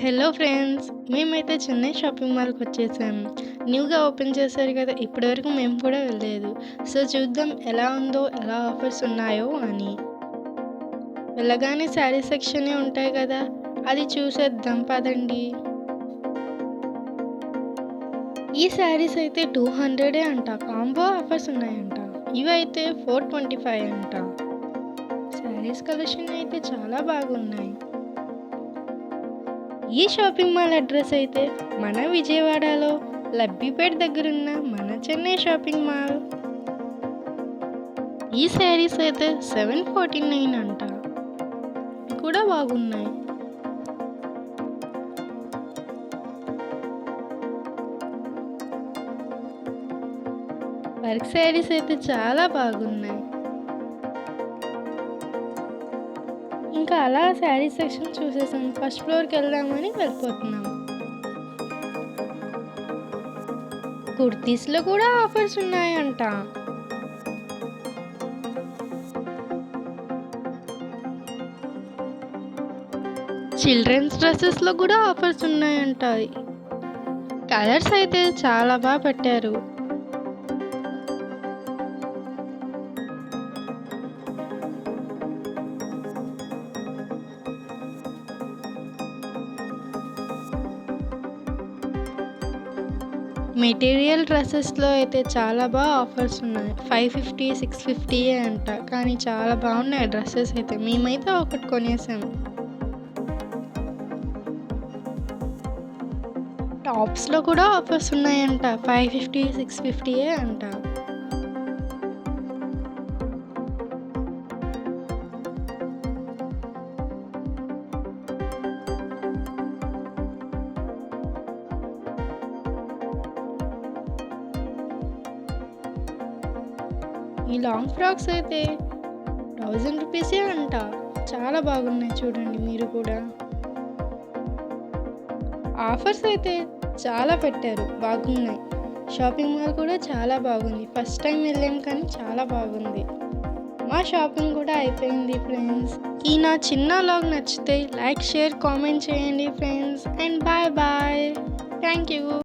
Hello friends! మేమైతే Chennai shopping మాల్‌కి వచ్చేసాం. న్యూగా ఓపెన్ చేశారు కదా! ఇప్పటివరకు మేము కూడా వెళ్ళలేదు. సో చూద్దాం ఎలా ఉందో, ఎలా ఆఫర్స్ ఉన్నాయో అని. వెళ్ళగానే శారీ సెక్షనే ఉంటాయి కదా! అది చూసేద్దాం పదండి. ఈ శారీస్ అయితే 200 అంట. కాంబో ఆఫర్స్ ఉన్నాయంట. ఇవైతే 425 అంట. శారీస్ కలెక్షన్ అయితే చాలా బాగున్నాయి. ఈ షాపింగ్ మాల్ అడ్రస్ అయితే మన విజయవాడలో లబ్బిపేట్ దగ్గరున్న మన చెన్నై షాపింగ్ మాల్. ఈ శారీస్ అయితే 749 అంట. ఇవి కూడా బాగున్నాయి. వర్క్ శారీస్ అయితే చాలా బాగున్నాయి. ఇంకా అలా శారీ సెక్షన్ చూసేసాం. ఫస్ట్ ఫ్లోర్కి వెళ్దామని వెళ్ళిపోతున్నాం. కుర్తీస్లో కూడా ఆఫర్స్ ఉన్నాయంట. చిల్డ్రన్స్ డ్రెస్సెస్లో కూడా ఆఫర్స్ ఉన్నాయంట. కలర్స్ అయితే చాలా బాగా పెట్టారు. మెటీరియల్ డ్రెస్సెస్లో అయితే చాలా బాగా ఆఫర్స్ ఉన్నాయి. 550, 650 అంట. కానీ చాలా బాగున్నాయి డ్రెస్సెస్ అయితే. మేమైతే ఒకటి కొనేసాము. టాప్స్లో కూడా ఆఫర్స్ ఉన్నాయంట. 550, 650 అంట. ఈ లాంగ్ ఫ్రాక్స్ అయితే 1000 రూపీసే అంట. చాలా బాగున్నాయి చూడండి మీరు కూడా. ఆఫర్స్ అయితే చాలా పెట్టారు, బాగున్నాయి. షాపింగ్ మాల్ కూడా చాలా బాగుంది. ఫస్ట్ టైం వెళ్ళాం కానీ చాలా బాగుంది. మా షాపింగ్ కూడా అయిపోయింది ఫ్రెండ్స్. ఈ నా చిన్న వ్లాగ్ నచ్చితే లైక్, షేర్, కామెంట్ చేయండి friends. And bye bye. Thank you.